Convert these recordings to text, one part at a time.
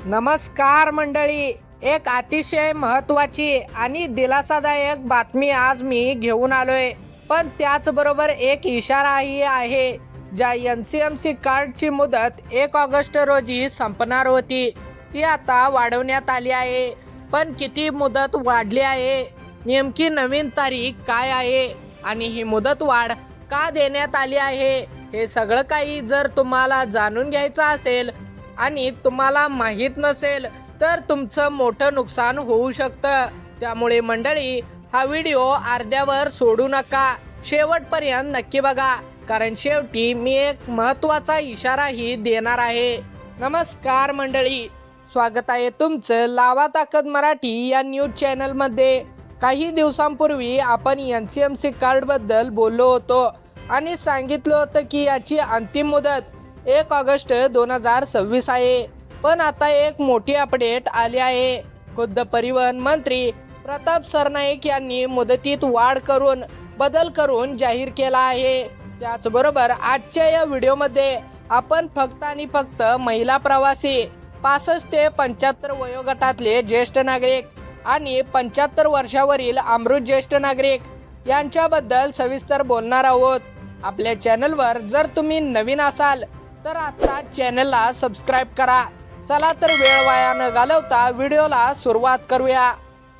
नमस्कार मंडळी, एक अतिशय महत्त्वाची आणि दिलासादायक बातमी आज मी घेऊन आलोय. पण त्याचबरोबर एक इशाराही आहे. ज्या NCMC कार्डची मुदत 1 ऑगस्ट रोजी संपणार होती ती आता वाढवण्यात आली आहे. पण किती मुदत वाढली आहे, नेमकी नवीन तारीख काय आहे आणि ही मुदत वाढ का देण्यात आली आहे, हे सगळं काही जर तुम्हाला जाणून घ्यायचं असेल आणि तुम्हाला माहीत नसेल तर तुमचं मोठं नुकसान होऊ शकतं. त्यामुळे मंडळी, हा व्हिडिओ अर्ध्यावर सोडू नका, शेवटपर्यंत नक्की बघा, कारण शेवटी मी एक महत्त्वाचा इशाराही देणार आहे. नमस्कार मंडळी, स्वागत आहे तुमचं लावा ताकद मराठी या न्यूज चॅनलमध्ये. काही दिवसांपूर्वी आपण NCMC कार्डबद्दल बोललो होतो आणि सांगितलं होतं की याची अंतिम मुदत 1 ऑगस्ट 2026 आहे. पण आता एक मोठी अपडेट आली आहे. खुद्द परिवहन मंत्री प्रताप सरनाईक यांनी मुदतीत वाढ करून बदल करून जाहीर केला आहे. त्याचबरोबर आजच्या या व्हिडिओमध्ये आपण फक्त आणि फक्त महिला प्रवासी, 65 ते 75 वयोगटातले ज्येष्ठ नागरिक आणि 75 वर्षावरील अमृत ज्येष्ठ नागरिक यांच्याबद्दल सविस्तर बोलणार आहोत. आपल्या चॅनलवर जर तुम्ही नवीन असाल तर आता चॅनलला सबस्क्राईब करा. चला तर वेळ वाया न घालवता व्हिडिओला सुरुवात करूया.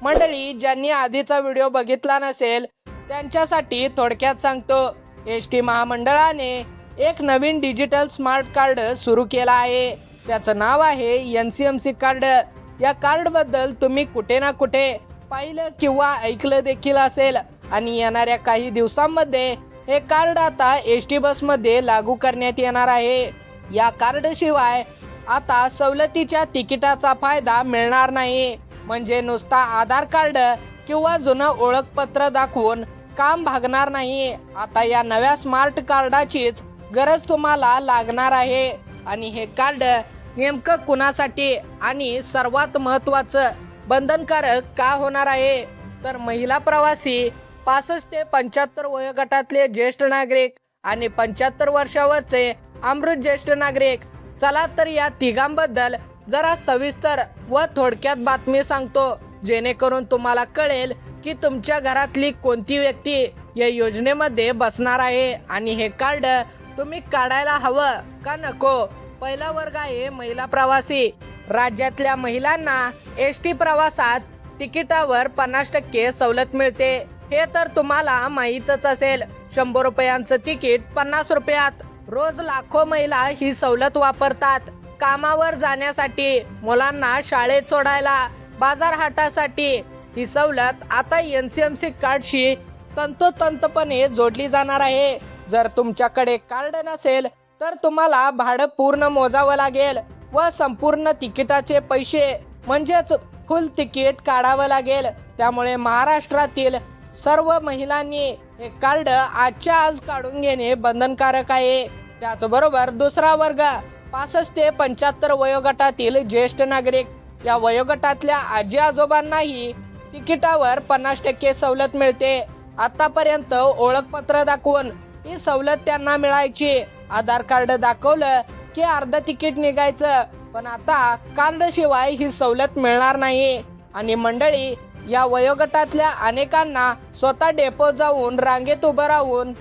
मंडळी, ज्यांनी आधीचा व्हिडिओ बघितला नसेल त्यांच्यासाठी थोडक्यात सांगतो. ST महामंडळाने एक नवीन डिजिटल स्मार्ट कार्ड सुरू केला आहे. त्याचं नाव आहे NCMC कार्ड. या कार्डबद्दल तुम्ही कुठे ना कुठे पाहिलं किंवा ऐकलं देखील असेल आणि येणाऱ्या काही दिवसांमध्ये हे कार्ड आता ST बसमध्ये लागू करण्यात येणार आहे. या कार्डशिवाय आता सवलतीच्या तिकिटाचा फायदा मिळणार नाही. म्हणजे नुसता आधार कार्ड किंवा जुनं ओळखपत्र दाखवून काम भागणार नाही. आता या नव्या स्मार्ट कार्डाचीच गरज तुम्हाला लागणार आहे. आणि हे कार्ड नेमकं कुणासाठी आणि सर्वात महत्त्वाचं बंधनकारक का होणार आहे, तर महिला प्रवासी, 65 ते 75 वयोगटातले ज्येष्ठ नागरिक आणि 75 वर्षावरचे अमृत ज्येष्ठ नागरिक. चला तर या तिघांबद्दल जरा सविस्तर व थोडक्यात बातमी सांगतो, जेणेकरून तुम्हाला कळेल की तुमच्या घरातली कोणती व्यक्ती या योजनेमध्ये बसणार आहे आणि हे कार्ड तुम्ही काढायला हवं का नको. पहिला वर्ग आहे महिला प्रवासी. राज्यातल्या महिलांना ST प्रवासात तिकिटावर 50% सवलत मिळते. हे तर तुम्हाला माहीतच असेल. 100 रुपयांचं तिकीट 50 रुपयात. रोज लाखो महिला ही सवलत वापरतात. कामावर जाण्यासाठी, मुलांना शाळेत सोडायला, बाजारहाटासाठी. ही सवलत आता NCMC कार्डशी तंतोतंतपणे जोडली जाणार आहे. जर तुमच्याकडे कार्ड नसेल तर तुम्हाला भाडं पूर्ण मोजावं लागेल व संपूर्ण तिकिटाचे पैसे म्हणजेच फुल तिकीट काढावं लागेल. त्यामुळे महाराष्ट्रातील सर्व महिलांनी हे कार्ड आजच्या आज काढून घेणे बंधनकारक आहे. त्याचबरोबर दुसरा वर्ग, 65 ते 75 वयोगटातील ज्येष्ठ नागरिक. या वयोगटातल्या आजी आजोबांनाही तिकिटावर 50% सवलत मिळते. आतापर्यंत ओळखपत्र दाखवून ही सवलत त्यांना मिळायची. आधार कार्ड दाखवलं की अर्ध तिकीट निघायचं. पण आता कार्डशिवाय ही सवलत मिळणार नाही. आणि मंडळी, या वयोगटातल्या अनेकांना स्वतः डेपो जाऊन रांगेत उभं राहून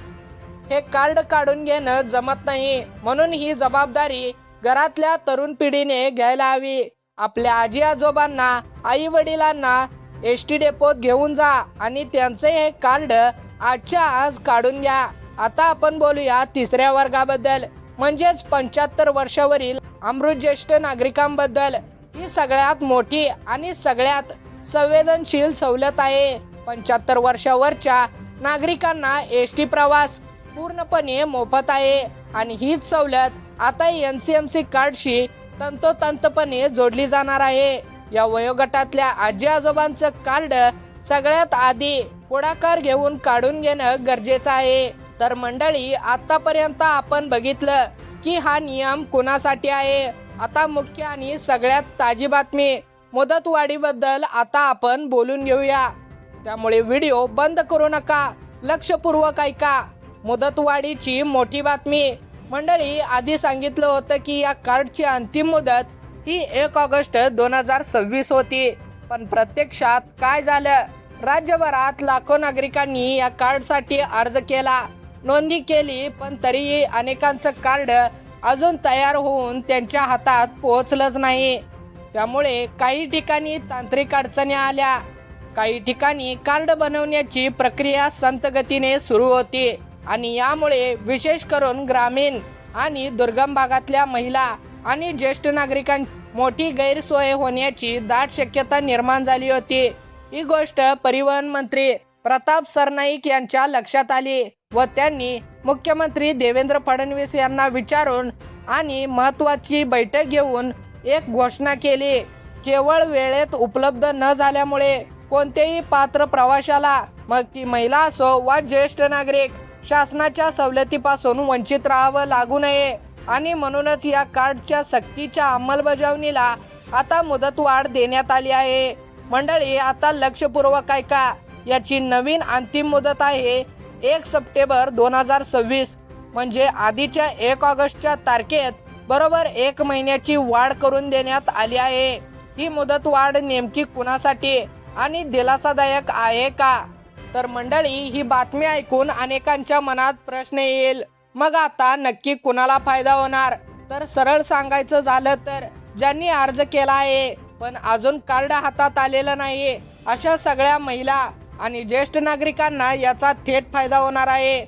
हे कार्ड काढून घेणं जमत नाही. म्हणून ही जबाबदारी घरातल्या तरुण पिढीने घ्यायला हवी. आपल्या आजी आजोबांना, आई वडिलांना ST डेपोत घेऊन जा आणि त्यांचे हे कार्ड आजच्या आज काढून घ्या. आता आपण बोलूया तिसऱ्या वर्गाबद्दल, म्हणजेच 75 वर्षावरील अमृत ज्येष्ठ नागरिकांबद्दल. ही सगळ्यात मोठी आणि सगळ्यात संवेदनशील सवलत आहे. 75 वर्षावरच्या नागरिकांना ST प्रवास पूर्णपणे मोफत आहे. आणि हीच सवलत आता NCMC कार्डशी तंतोतंतपणे जोडली जाणार आहे. या वयोगटातल्या आजी आजोबांचं कार्ड सगळ्यात आधी पुढाकार घेऊन काढून घेणं गरजेचं आहे. तर मंडळी, आतापर्यंत आपण बघितलं की हा नियम कुणासाठी आहे. आता मुख्य आणि सगळ्यात ताजी बातमी मुदतवाढीबद्दल आता आपण बोलून घेऊया. त्यामुळे व्हिडिओ बंद करू नका, लक्षपूर्वक ऐका. मुदतवाढीची मोठी बातमी. मंडळी, आधी सांगितलं होतं की या कार्डची अंतिम मुदत ही 1 ऑगस्ट 2026 होती. पण प्रत्यक्षात काय झालं? राज्यभरात लाखो नागरिकांनी या कार्डसाठी अर्ज केला, नोंदणी केली, पण तरीही अनेकांचं कार्ड अजून तयार होऊन त्यांच्या हातात पोहोचलंच नाही. त्यामुळे काही ठिकाणी तांत्रिक अडचणी आल्या. काही ठिकाणी कार्ड बनवण्याची प्रक्रिया संथ गतीने सुरू होती आणि यामुळे विशेष करून ग्रामीण आणि दुर्गम भागातल्या महिला आणि ज्येष्ठ नागरिकांची मोठी गैरसोय होण्याची दाट शक्यता निर्माण झाली होती. ही गोष्ट परिवहन मंत्री प्रताप सरनाईक यांच्या लक्षात आली व त्यांनी मुख्यमंत्री देवेंद्र फडणवीस यांना विचारून आणि महत्त्वाची बैठक घेऊन एक घोषणा केली. केवळ वेळेत उपलब्ध न झाल्यामुळे कोणत्याही पात्र प्रवाशाला, मग ती महिला असो वा ज्येष्ठ नागरिक, शासनाच्या सवलतीपासून वंचित राहावं लागू नये आणि म्हणूनच या कार्डच्या सक्तीच्या अंमलबजावणीला आता मुदतवाढ देण्यात आली आहे. मंडळी, आता लक्षपूर्वक ऐका. याची नवीन अंतिम मुदत आहे 1 सप्टेंबर 2026. म्हणजे आधीच्या 1 ऑगस्टच्या तारखेत बरोबर 1 महिन्याची वाढ करून देण्यात आली आहे. ही मुदतवाढ नेमकी कुणासाठी आणि दिलासादायक आहे का? तर मंडळी, ही बातमी ऐकून अनेकांच्या मनात प्रश्न येईल, मग आता नक्की कुणाला फायदा होणार? तर सरळ सांगायचं झालं तर ज्यांनी अर्ज केला आहे पण अजून कार्ड हातात आलेलं नाही, अशा सगळ्या महिला आणि ज्येष्ठ नागरिकांना याचा थेट फायदा होणार आहे.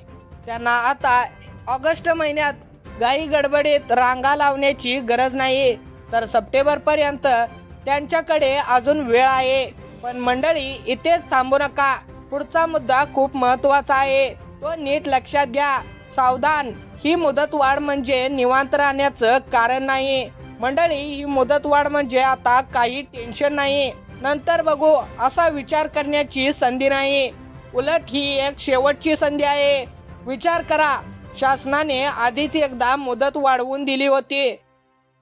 त्यांना आता ऑगस्ट महिन्यात घाई गडबडीत रांगा लावण्याची गरज नाही. तर सप्टेंबरपर्यंत त्यांच्याकडे अजून वेळ आहे. पण मंडळी, इथेच थांबू नका. पुढचा मुद्दा खूप महत्त्वाचा आहे, तो नीट लक्षात घ्या. सावधान, ही मुदतवाढ म्हणजे निवांत राहण्याचं कारण नाही. मंडळी, ही मुदतवाढ म्हणजे आता काही टेन्शन नाही, नंतर बघू असा विचार करण्याची संधी नाही. उलट ही एक शेवटची संधी आहे. विचार करा, शासनाने आधीच एकदा मुदत वाढवून दिली होती.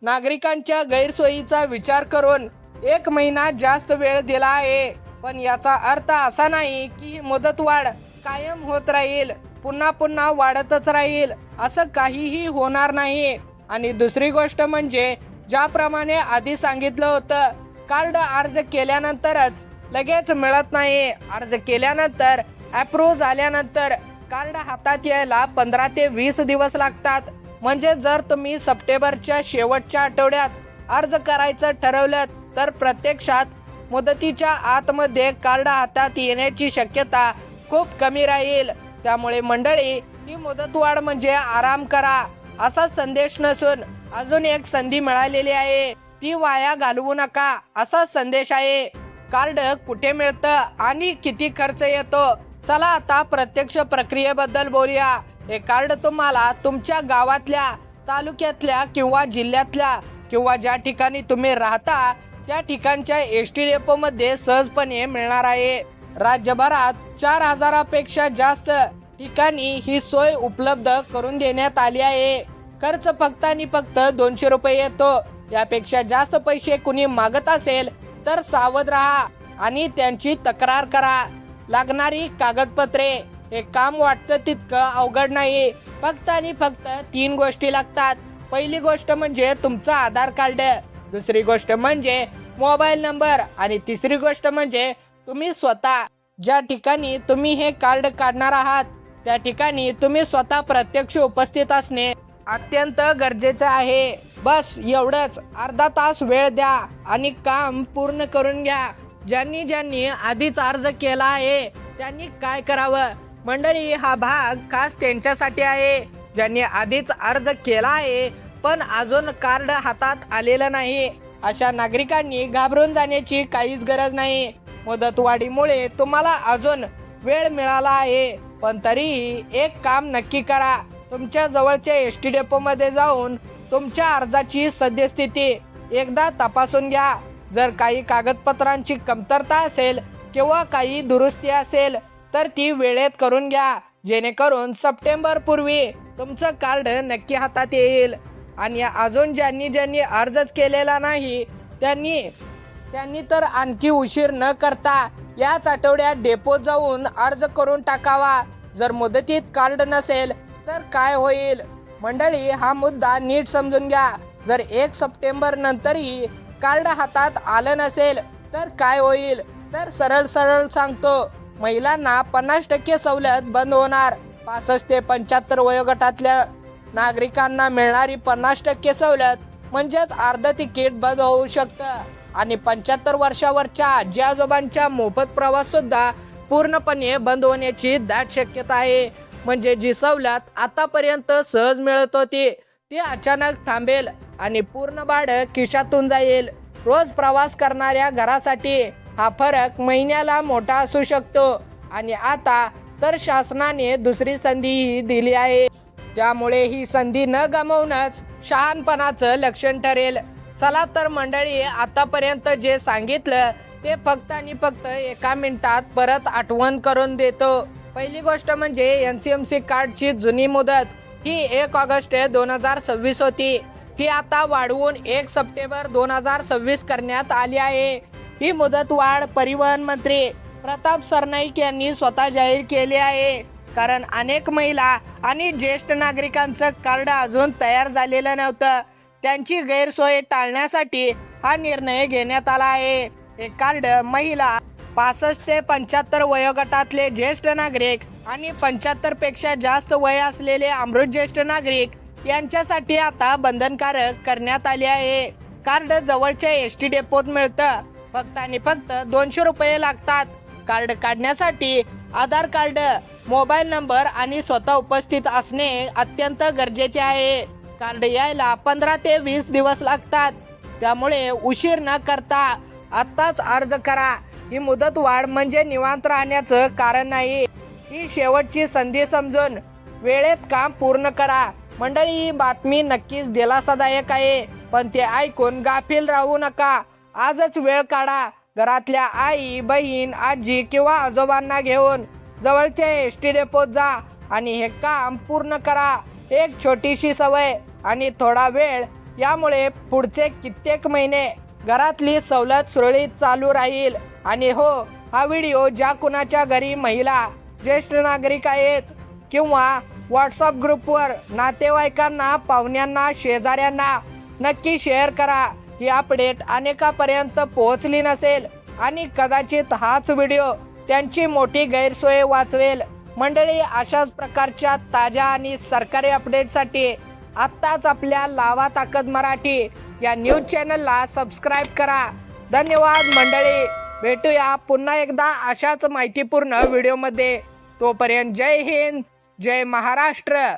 नागरिकांच्या गैरसोयीचा विचार करून 1 महिना जास्त वेळ दिला आहे. पण याचा अर्थ असा नाही की ही मुदतवाढ कायम होत राहील, पुन्हा पुन्हा वाढतच राहील, असं काहीही होणार नाही. आणि दुसरी गोष्ट म्हणजे, ज्याप्रमाणे आधी सांगितलं होतं, कार्ड अर्ज केल्यानंतरच लगेच मिळत नाही. अर्ज केल्यानंतर अप्रूव्ह झाल्यानंतर कार्ड हातात यायला 15 ते 20 दिवस लागतात. म्हणजे जर तुम्ही सप्टेंबरच्या शेवटच्या आठवड्यात अर्ज करायचं ठरवलं तर प्रत्यक्षात मुदतीच्या आतमध्ये कार्ड हातात येण्याची शक्यता खूप कमी राहील. त्यामुळे मंडळी, ही मुदतवाढ म्हणजे आराम करा असा संदेश नसून अजून एक संधी मिळालेली आहे, ती वाया घालवू नका असा संदेश आहे. कार्ड कुठे मिळतं आणि किती खर्च येतो? चला आता प्रत्यक्ष प्रक्रियेबद्दल बोलूया. हे कार्ड तुम्हाला तुमच्या गावातल्या, तालुक्यातल्या किंवा जिल्ह्यातल्या किंवा ज्या ठिकाणी तुम्ही राहता त्या ठिकाणच्या एसटी डेपो मध्ये सहजपणे मिळणार आहे. राज्यभरात 4000पेक्षा जास्त ठिकाणी ही सोय उपलब्ध करून देण्यात आली आहे. खर्च फक्त आणि फक्त 200 रुपये येतो. यापेक्षा जास्त पैसे कुणी मागत असेल तर सावध राहा आणि त्यांची तक्रार करा. लागणारी कागदपत्रे, हे काम वाटतं तितकं अवघड नाही. फक्त आणि फक्त 3 गोष्टी लागतात. पहिली गोष्ट म्हणजे तुमचं आधार कार्ड, दुसरी गोष्ट म्हणजे मोबाईल नंबर आणि तिसरी गोष्ट म्हणजे तुम्ही स्वतः. ज्या ठिकाणी तुम्ही हे कार्ड काढणार आहात त्या ठिकाणी तुम्ही स्वतः प्रत्यक्ष उपस्थित असणे अत्यंत गरजेचं आहे. बस एवढंच. अर्धा तास वेळ द्या आणि काम पूर्ण करून घ्या. ज्यांनी ज्यांनी आधीच अर्ज केला आहे त्यांनी काय करावं? मंडळी, हा भाग खास त्यांच्यासाठी आहे ज्यांनी आधीच अर्ज केला आहे पण अजून कार्ड हातात आलेलं नाही. अशा नागरिकांनी घाबरून जाण्याची काहीच गरज नाही. मुदतवाढीमुळे तुम्हाला अजून वेळ मिळाला आहे, पण तरीही एक काम नक्की करा. तुमच्या जवळच्या एसटी डेपो मध्ये जाऊन तुमच्या अर्जाची सद्यस्थिती एकदा तपासून घ्या. जर काही कागदपत्रांची कमतरता असेल किंवा काही दुरुस्ती असेल तर ती वेळेत करून घ्या, जेणेकरून सप्टेंबर पूर्वी तुमचं कार्ड नक्की हातात येईल. आणि अजून ज्यांनी ज्यांनी अर्जच केलेला नाही त्यांनी तर आणखी उशीर न करता याच आठवड्यात डेपोत जाऊन अर्ज करून टाकावा. जर मुदतीत कार्ड नसेल तर काय होईल? मंडळी, हा मुद्दा नीट समजून घ्या. जर 1 सप्टेंबर नंतरही कार्ड हातात आलं नसेल तर काय होईल? तर सरळ सरळ सांगतो, महिलांना 50% सवलत बंद होणार. 65 ते 75 वयोगटातल्या नागरिकांना मिळणारी 50% सवलत म्हणजेच अर्ध तिकीट बंद होऊ शकतं. आणि 75 वर्षावरच्या आजी आजोबांचा मोफत प्रवास सुद्धा पूर्णपणे बंद होण्याची दाट शक्यता आहे. म्हणजे जी सवलत आतापर्यंत सहज मिळत होती ती अचानक थांबेल आणि पूर्ण भाडं खिशातून जाईल. रोज प्रवास करणाऱ्या घरासाठी हा फरक महिन्याला मोठा असू शकतो. आणि आता तर शासनाने दुसरी संधीही दिली आहे. त्यामुळे ही संधी न गमावणंच शहाणपणाचं लक्षण ठरेल. चला तर मंडळी, आतापर्यंत जे सांगितलं ते फक्त आणि फक्त एका मिनिटात परत आठवण करून देतो. पहिली गोष्ट म्हणजे NCMC कार्डची जुनी मुदत ही 1 ऑगस्ट 2026 होती. ती आता वाढवून 1 सप्टेंबर 2026 करण्यात आली आहे. ही मुदत वाढ परिवहन मंत्री प्रताप सरनाईक यांनी स्वतः जाहीर केली आहे. कारण अनेक महिला आणि ज्येष्ठ नागरिकांचं कार्ड अजून तयार झालेलं नव्हतं. त्यांची गैरसोय टाळण्यासाठी हा निर्णय घेण्यात आला आहे. हे कार्ड महिला, 65 ते 75 वयोगटातले ज्येष्ठ नागरिक आणि 75 पेक्षा जास्त वय असलेले अमृत ज्येष्ठ नागरिक यांच्यासाठी आता बंधनकारक करण्यात आले आहे. कार्ड जवळच्या ST डेपोत मिळतं. फक्त आणि फक्त 200 रुपये लागतात. कार्ड काढण्यासाठी आधार कार्ड, मोबाईल नंबर आणि स्वतः उपस्थित असणे अत्यंत गरजेचे आहे. कार्ड यायला 15 ते 20 दिवस लागतात. त्यामुळे उशीर न करता आत्ताच अर्ज करा. ही मुदत वाढ म्हणजे निवांत राहण्याचं कारण नाही, ही शेवटची संधी समजून वेळेत काम पूर्ण करा. मंडळी, ही बातमी नक्कीच दिलासादायक आहे, पण ते ऐकून गाफील राहू नका. आजच वेळ काढा. घरातल्या आई, बहीण, आजी किंवा आजोबांना घेऊन जवळच्या ST डेपोत जा आणि हे काम पूर्ण करा. एक छोटीशी सवय आणि थोडा वेळ, यामुळे पुढचे कित्येक महिने घरातली सवलत सुरळीत चालू राहील. आणि हो, हा व्हिडिओ ज्या कुणाच्या घरी महिला, ज्येष्ठ नागरिक आहेत किंवा व्हॉट्सअप ग्रुपवर नातेवाईकांना, पाहुण्यांना, शेजाऱ्यांना नक्की शेअर करा. ही अपडेट अनेकापर्यंत पोहोचली नसेल आणि कदाचित हाच व्हिडिओ त्यांची मोठी गैरसोय वाचवेल. मंडळी, अशाच प्रकारच्या ताज्या आणि सरकारी अपडेटसाठी आत्ताच आपल्या लावा ताकद मराठी या न्यूज चॅनलला सबस्क्राईब करा. धन्यवाद मंडळी. भेटूया पुन्हा एकदा अशाच माहितीपूर्ण व्हिडिओमध्ये. तोपर्यंत जय हिंद, जय महाराष्ट्र.